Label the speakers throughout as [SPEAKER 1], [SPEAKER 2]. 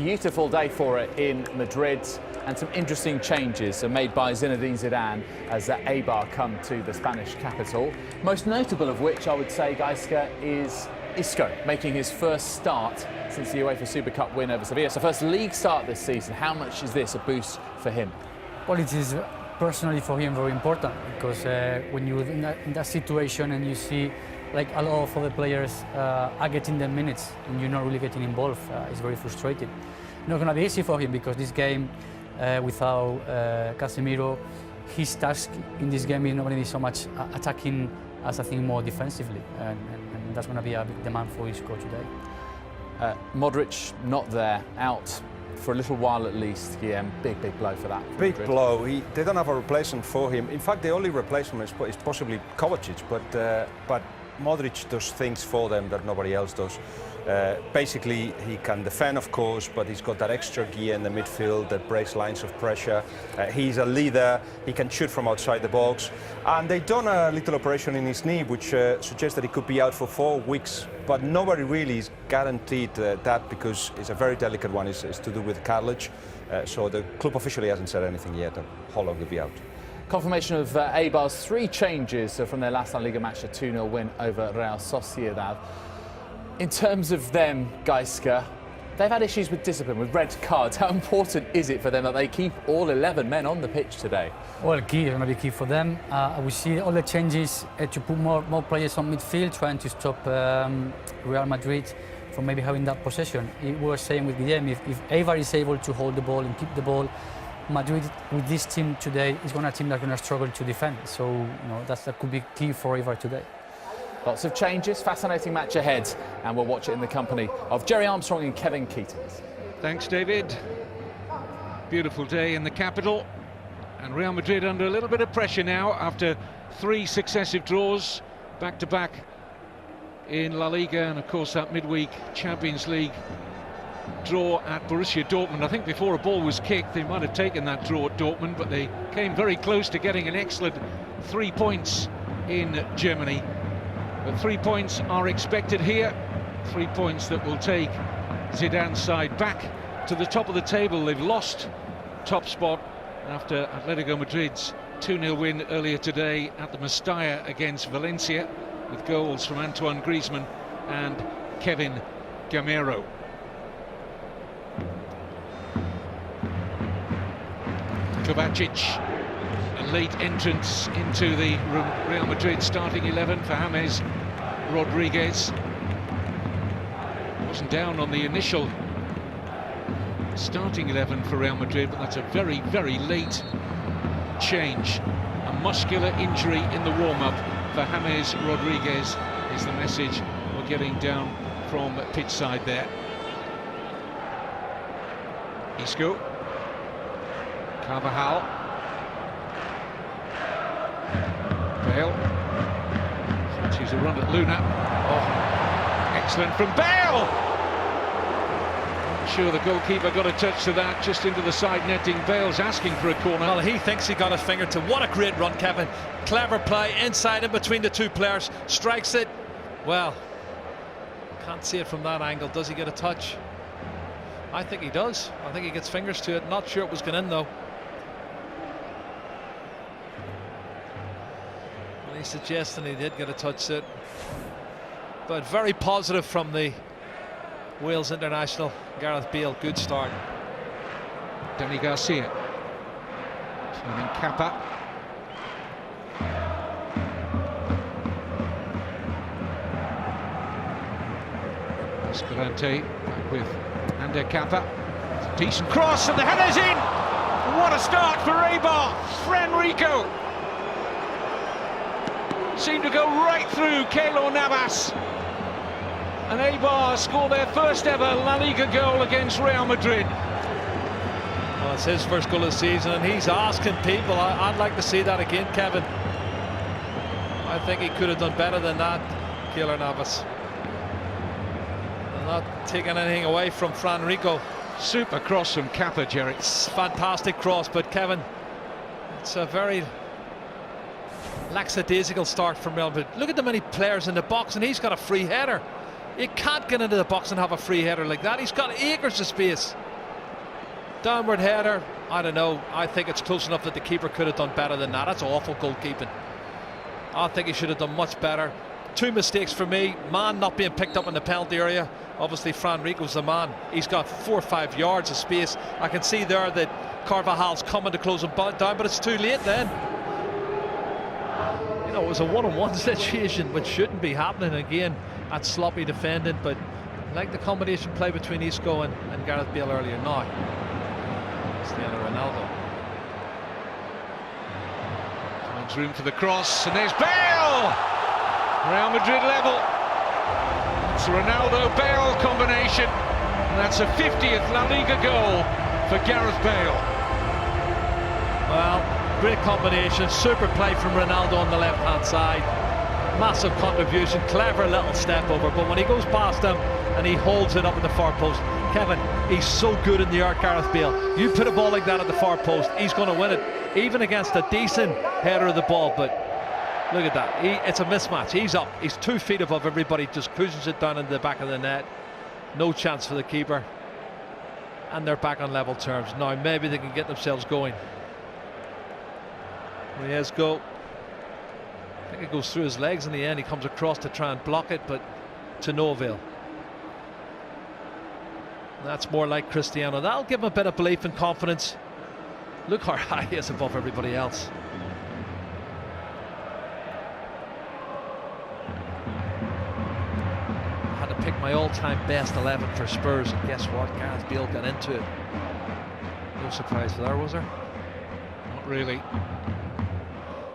[SPEAKER 1] beautiful day for it in Madrid, and some interesting changes are made by Zinedine Zidane as Eibar come to the Spanish capital. Most notable of which, I would say, Gaiska, is Isco making his first start since the UEFA Super Cup win over Sevilla. So first league start this season. How much is this a boost for him?
[SPEAKER 2] Well, it is personally for him very important, because when you're in that situation and you see like a lot of other players are getting their minutes and you're not really getting involved, it's very frustrating. Not going to be easy for him, because this game without Casemiro, his task in this game is not going to be so much attacking as I think more defensively, and that's going to be a big demand for Isco today.
[SPEAKER 1] Modric not there, out for a little while at least. Guillem, big blow for that.
[SPEAKER 3] Big blow. They don't have a replacement for him. In fact, the only replacement is possibly Kovacic, but Modric does things for them that nobody else does. Basically, he can defend, of course, but he's got that extra gear in the midfield that breaks lines of pressure. He's a leader. He can shoot from outside the box. And they've done a little operation in his knee, which suggests that he could be out for 4 weeks. But nobody really is guaranteed that, because it's a very delicate one. It's to do with cartilage. So the club officially hasn't said anything yet on how long he'll be out.
[SPEAKER 1] Confirmation of Eibar's 3 changes from their last La Liga match, a 2-0 win over Real Sociedad. In terms of them, Gaiska, they've had issues with discipline, with red cards. How important is it for them that they keep all 11 men on the pitch today?
[SPEAKER 2] Well, key, it's going to be key for them. We see all the changes to put more players on midfield, trying to stop Real Madrid from maybe having that possession. We were saying with Guillem, if Eibar is able to hold the ball and keep the ball, Madrid with this team today is going to be a team that's going to struggle to defend. So that could be key for Eibar today.
[SPEAKER 1] Lots of changes, fascinating match ahead, and we'll watch it in the company of Jerry Armstrong and Kevin Keatings.
[SPEAKER 4] Thanks, David. Beautiful day in the capital, and Real Madrid under a little bit of pressure now after 3 successive draws back-to-back in La Liga, and of course that midweek Champions League draw at Borussia Dortmund. I think before a ball was kicked they might have taken that draw at Dortmund, but they came very close to getting an excellent 3 points in Germany. But 3 points are expected here, 3 points that will take Zidane's side back to the top of the table. They've lost top spot after Atletico Madrid's 2-0 win earlier today at the Mestalla against Valencia, with goals from Antoine Griezmann and Kevin Gamero. Kovacic, a late entrance into the Real Madrid starting 11 for James Rodriguez. Wasn't down on the initial starting 11 for Real Madrid, but that's a very late change. A muscular injury in the warm-up for James Rodriguez is the message we're getting down from pitch side there. Isco, Carvajal, Bale, fancies a run at Luna. Oh, excellent from Bale! I'm sure the goalkeeper got a touch to that, just into the side netting. Bale's asking for a corner.
[SPEAKER 5] Well, he thinks he got his finger to. What a great run, Kevin. Clever play inside and between the 2 players, strikes it. Well, can't see it from that angle. Does he get a touch? I think he does. I think he gets fingers to it. Not sure it was going in though. He's suggesting he did get a touch to it, but very positive from the Wales international Gareth Bale. Good start.
[SPEAKER 4] Danny Garcia turning Kappa. Escalante back with Ander Kappa. Decent cross and the header's in. What a start for Eibar. Frenrico seemed to go right through Keylor Navas, and Eibar score their first ever La Liga goal against Real Madrid.
[SPEAKER 5] Well, it's his first goal of the season, and he's asking people. I'd like to see that again, Kevin. I think he could have done better than that, Keylor Navas. I'm not taking anything away from Frenrico.
[SPEAKER 4] Super cross from Kappa, Jerry.
[SPEAKER 5] It's fantastic cross, but Kevin, it's a very lackadaisical start from Real Madrid. Look at the many players in the box, and he's got a free header. You can't get into the box and have a free header like that. He's got acres of space. Downward header, I don't know. I think it's close enough that the keeper could have done better than that. That's awful goalkeeping. I think he should have done much better. Two mistakes for me. Man not being picked up in the penalty area. Obviously Fran Rico's the man. He's got 4 or 5 yards of space. I can see there that Carvajal's coming to close him down, but it's too late then. You know, it was a one-on-one situation which shouldn't be happening again. That's sloppy defending, but I like the combination play between Isco and Gareth Bale earlier. Now Cristiano Ronaldo
[SPEAKER 4] Finds room for the cross, and there's Bale! Real Madrid level. It's a Ronaldo-Bale combination, and that's a 50th La Liga goal for Gareth Bale.
[SPEAKER 5] Well, great combination, super play from Ronaldo on the left-hand side. Massive contribution, clever little step over, but when he goes past him and he holds it up at the far post, Kevin, he's so good in the air, Gareth Bale. You put a ball like that at the far post, he's going to win it, even against a decent header of the ball. But look at that, it's a mismatch. He's up, he's 2 feet above everybody, just pushes it down into the back of the net. No chance for the keeper, and they're back on level terms. Now maybe they can get themselves going. Riesgo, I think it goes through his legs in the end. He comes across to try and block it, but to no avail. That's more like Cristiano. That'll give him a bit of belief and confidence. Look how high he is above everybody else. I had to pick my all-time best 11 for Spurs, and guess what? Gareth Bale got into it. No surprise there, was there?
[SPEAKER 4] Not really.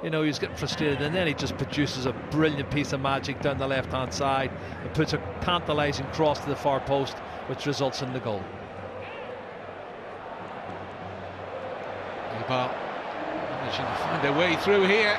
[SPEAKER 5] You know, he's getting frustrated, and then he just produces a brilliant piece of magic down the left-hand side and puts a tantalising cross to the far post, which results in the goal.
[SPEAKER 4] Eibar managing to find their way through here,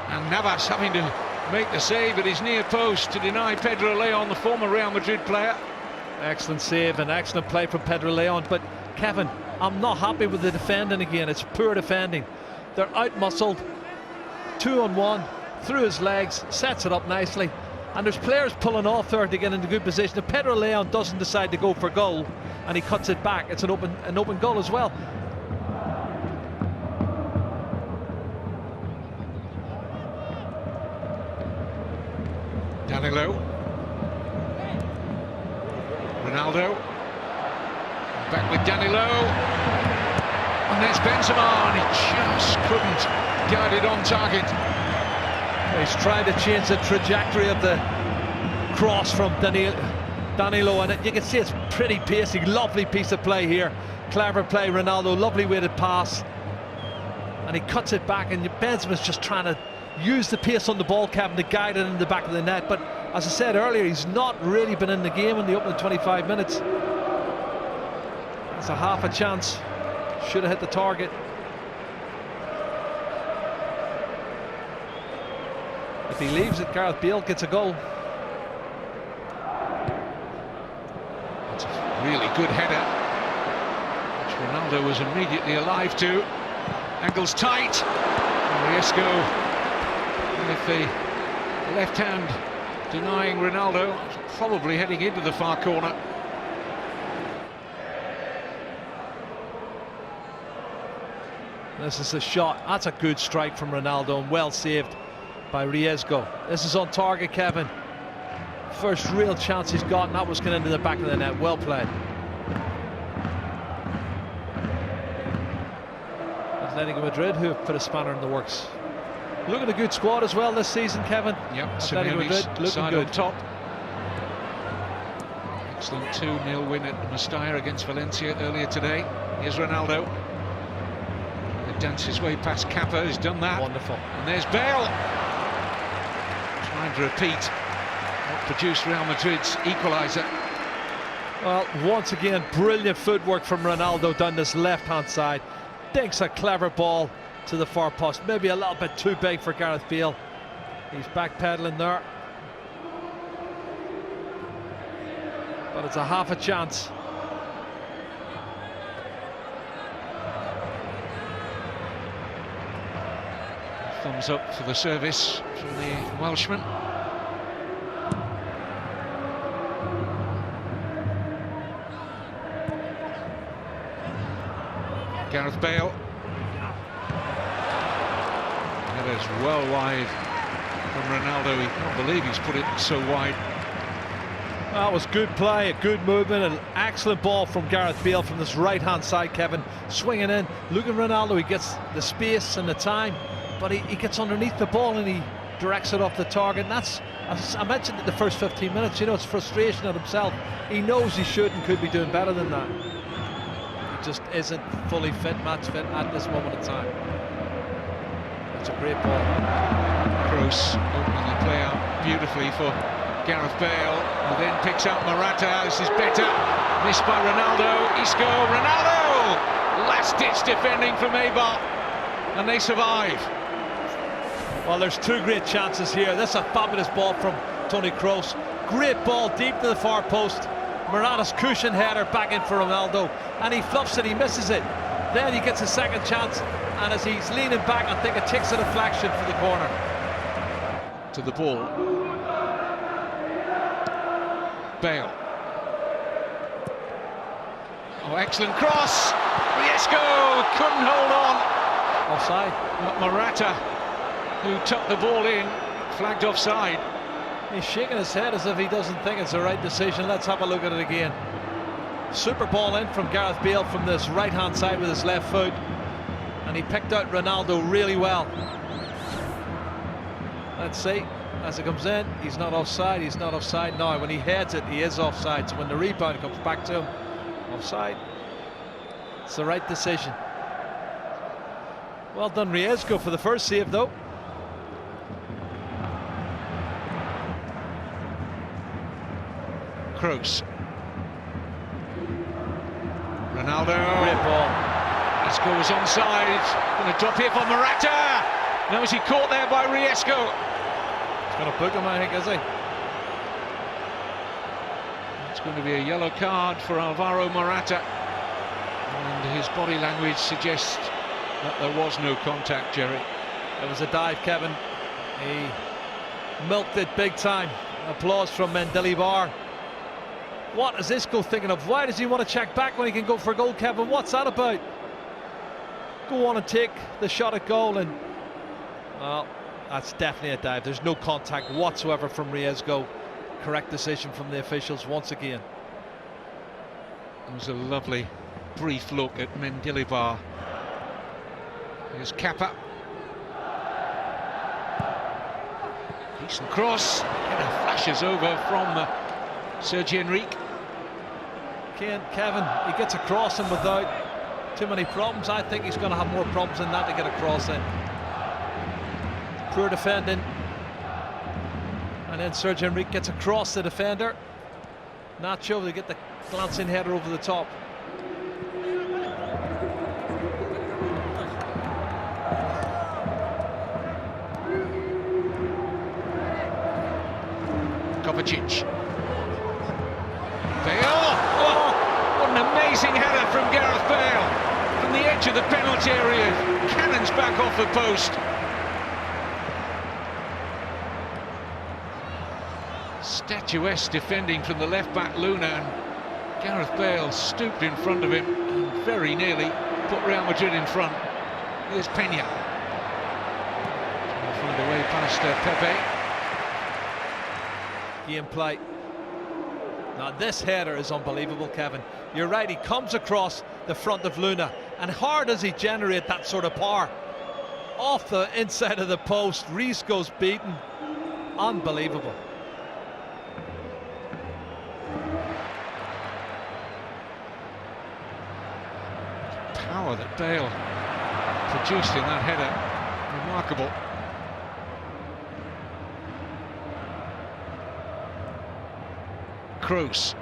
[SPEAKER 4] and Navas having to make the save at his near post to deny Pedro Leon, the former Real Madrid player.
[SPEAKER 5] Excellent save and excellent play from Pedro Leon, but Kevin, I'm not happy with the defending again. It's poor defending. They're out-muscled, 2-on-1, through his legs, sets it up nicely, and there's players pulling off there to get into good position. If Pedro Leon doesn't decide to go for goal and he cuts it back, it's an open goal as well.
[SPEAKER 4] Danilo, Ronaldo, back with Danilo, and there's Benzema, and he just couldn't guide it on target.
[SPEAKER 5] He's trying to change the trajectory of the cross from Danilo, and you can see it's pretty pacey. Lovely piece of play here, clever play. Ronaldo, lovely weighted pass, and he cuts it back, and Benzema's just trying to use the pace on the ball, Kevin, to guide it in the back of the net. But as I said earlier, he's not really been in the game in the opening 25 minutes. That's a half a chance. Should have hit the target. If he leaves it, Gareth Bale gets a goal.
[SPEAKER 4] It's a really good header, which Ronaldo was immediately alive to. Angles tight. Riesgo with the left hand denying Ronaldo, probably heading into the far corner.
[SPEAKER 5] This is a shot. That's a good strike from Ronaldo, and well saved by Riesgo. This is on target, Kevin. First real chance he's got, and that was going into the back of the net. Well played. Atletico Madrid, who have put a spanner in the works. Look at a good squad as well this season, Kevin.
[SPEAKER 4] Yep,
[SPEAKER 5] Atletico Madrid looking
[SPEAKER 4] side
[SPEAKER 5] good.
[SPEAKER 4] on top. Excellent 2-0 win at Mestalla against Valencia earlier today. Here's Ronaldo. He dances his way past Kappa, he's done that.
[SPEAKER 5] Wonderful.
[SPEAKER 4] And there's Bale. Trying to repeat what produced Real Madrid's equaliser.
[SPEAKER 5] Well, once again, brilliant footwork from Ronaldo down this left-hand side. Dinks a clever ball to the far post, maybe a little bit too big for Gareth Bale. He's backpedaling there, but it's a half a chance.
[SPEAKER 4] Thumbs up for the service from the Welshman. Gareth Bale. Header's well wide from Ronaldo. He can't believe he's put it so wide.
[SPEAKER 5] That was good play, a good movement, an excellent ball from Gareth Bale from this right-hand side, Kevin. Swinging in, looking at Ronaldo, he gets the space and the time, but he gets underneath the ball and he directs it off the target. And that's, as I mentioned in the first 15 minutes, you know, it's frustration at himself. He knows he should and could be doing better than that. He just isn't fully fit, match fit at this moment in time. It's a great ball.
[SPEAKER 4] Kroos opening the play out beautifully for Gareth Bale, who then picks out Morata. This is better. Missed by Ronaldo. Isco, Ronaldo! Last-ditch defending from Eibar, and they survive.
[SPEAKER 5] Well, there's two great chances here. This is a fabulous ball from Toni Kroos. Great ball deep to the far post. Morata's cushion header back in for Ronaldo, and he fluffs it, he misses it. Then he gets a second chance, and as he's leaning back, I think it takes a deflection for the corner.
[SPEAKER 4] To the ball. Bale. Oh, excellent cross. Riesco couldn't hold on.
[SPEAKER 5] Offside.
[SPEAKER 4] Not Morata, who tucked the ball in, flagged offside.
[SPEAKER 5] He's shaking his head as if he doesn't think it's the right decision. Let's have a look at it again. Super ball in from Gareth Bale from this right-hand side with his left foot, and he picked out Ronaldo really well. Let's see. As it comes in, he's not offside, he's not offside now. When he heads it, he is offside. So when the rebound comes back to him, offside. It's the right decision. Well done, Riesco, for the first save, though.
[SPEAKER 4] Kroos. Ronaldo.
[SPEAKER 5] Great ball.
[SPEAKER 4] Isco was onside. Going to drop here for Morata. Now is he caught there by Riesco?
[SPEAKER 5] Going to book him, I think, is he?
[SPEAKER 4] It's going to be a yellow card for Alvaro Morata, and his body language suggests that there was no contact, Jerry.
[SPEAKER 5] It was a dive, Kevin. He milked it big time. Applause from Eibar. What is Isco thinking of? Why does he want to check back when he can go for a goal, Kevin? What's that about? Go on and take the shot at goal, and well, that's definitely a dive. There's no contact whatsoever from Riesco. Correct decision from the officials once again.
[SPEAKER 4] It was a lovely brief look at Mendilibar. Here's Kappa. Decent cross. And it flashes over from Sergi Enrique.
[SPEAKER 5] Kevin, he gets a cross in without too many problems. I think he's going to have more problems than that to get a cross in. Poor defending, and then Sergi Enrique gets across the defender. Nacho, they get the glancing header over the top.
[SPEAKER 4] Kovacic. Bale. Oh, what an amazing header from Gareth Bale from the edge of the penalty area. Cannons back off the post. Statuesque defending from the left-back Luna, and Gareth Bale stooped in front of him and very nearly put Real Madrid in front. Here's Peña. Trying to find a way past Pepe.
[SPEAKER 5] Game play. Now this header is unbelievable, Kevin. You're right, he comes across the front of Luna, and how does he generate that sort of power? Off the inside of the post, Riesco's beaten. Unbelievable.
[SPEAKER 4] Power that Bale produced in that header, remarkable. Kroos.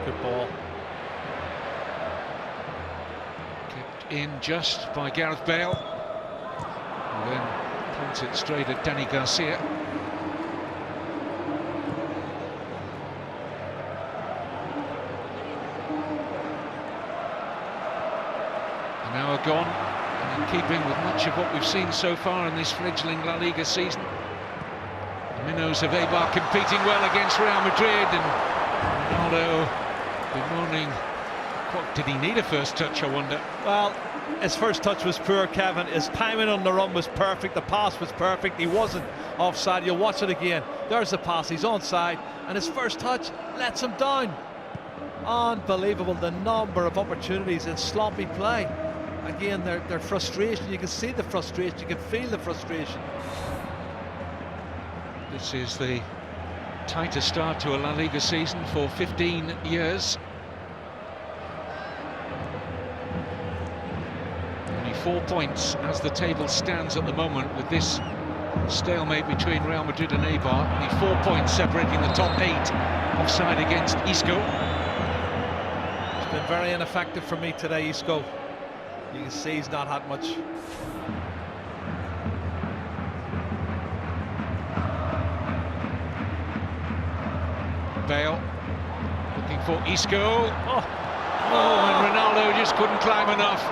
[SPEAKER 5] Good ball.
[SPEAKER 4] Kept in just by Gareth Bale, who then points it straight at Danny Garcia. Now gone, and in keeping with much of what we've seen so far in this fledgling La Liga season. The Minnows of Eibar competing well against Real Madrid, and Ronaldo bemoaning Well, did he need a first touch, I wonder?
[SPEAKER 5] Well, his first touch was poor, Kevin. His timing on the run was perfect. The pass was perfect. He wasn't offside. You'll watch it again. There's the pass. He's onside. And his first touch lets him down. Unbelievable, the number of opportunities in sloppy play. Again, their frustration. You can see the frustration. You can feel the frustration.
[SPEAKER 4] This is the tightest start to a La Liga season for 15 years. Only 4 points as the table stands at the moment, with this stalemate between Real Madrid and Eibar. Only 4 points separating the top 8. Offside against Isco.
[SPEAKER 5] It's been very ineffective for me today, Isco. You can see he's not had much.
[SPEAKER 4] Bale looking for Isco. And Ronaldo just couldn't climb enough.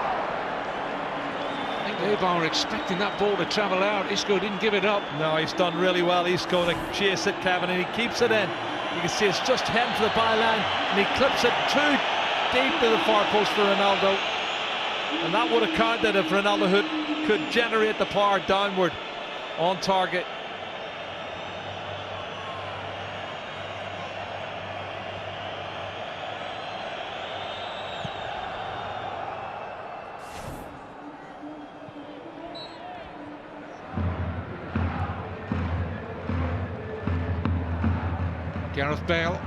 [SPEAKER 4] I think Eibar were expecting that ball to travel out. Isco didn't give it up.
[SPEAKER 5] No, he's done really well, Isco, to chase it, Kevin, and he keeps it in. You can see it's just heading to the byline, and he clips it too deep to the far post for Ronaldo. And that would have counted if Ronaldo could generate the power downward on target.
[SPEAKER 4] Gareth Bale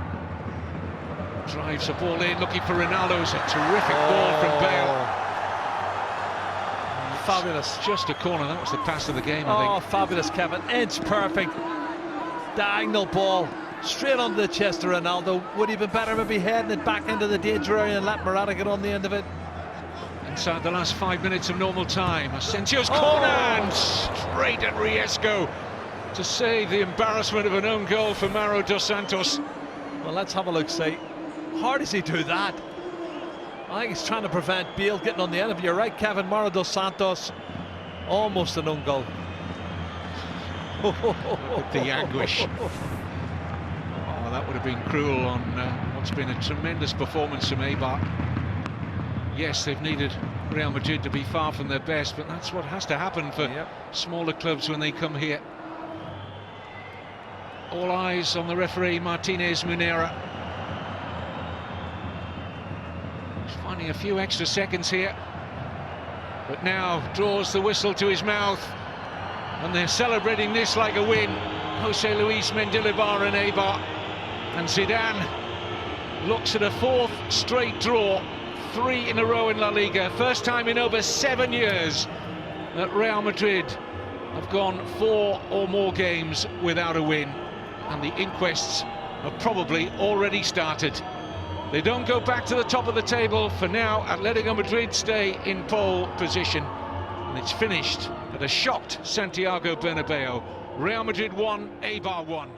[SPEAKER 4] drives the ball in, looking for Ronaldo. It's a terrific ball from Bale.
[SPEAKER 5] Fabulous.
[SPEAKER 4] Just a corner. That was the pass of the game, I think.
[SPEAKER 5] Oh, fabulous, Kevin. Inch perfect. Diagonal ball. Straight onto the chest of Ronaldo. Would have been better maybe heading it back into the danger area and let Morata get on the end of it.
[SPEAKER 4] Inside the last 5 minutes of normal time. Asensio's corner and straight at Riesco to save the embarrassment of an own goal for Mauro dos Santos.
[SPEAKER 5] Well, let's have a look, see. How does he do that? I think he's trying to prevent Bale getting on the end of it. You're right, Kevin. Mauro dos Santos, almost an own goal.
[SPEAKER 4] Look at the anguish. Oh, that would have been cruel on what's been a tremendous performance from Eibar. Yes, they've needed Real Madrid to be far from their best, but that's what has to happen for smaller clubs when they come here. All eyes on the referee, Martinez Munera. He's finding a few extra seconds here, but now draws the whistle to his mouth, and they're celebrating this like a win. Jose Luis Mendilibar and Eibar, and Zidane looks at a 4th straight draw, 3 in a row in La Liga. First time in over 7 years that Real Madrid have gone 4 or more games without a win, and the inquests have probably already started. They don't go back to the top of the table. For now, Atletico Madrid stay in pole position, and it's finished at a shocked Santiago Bernabeu. Real Madrid 1, Eibar 1.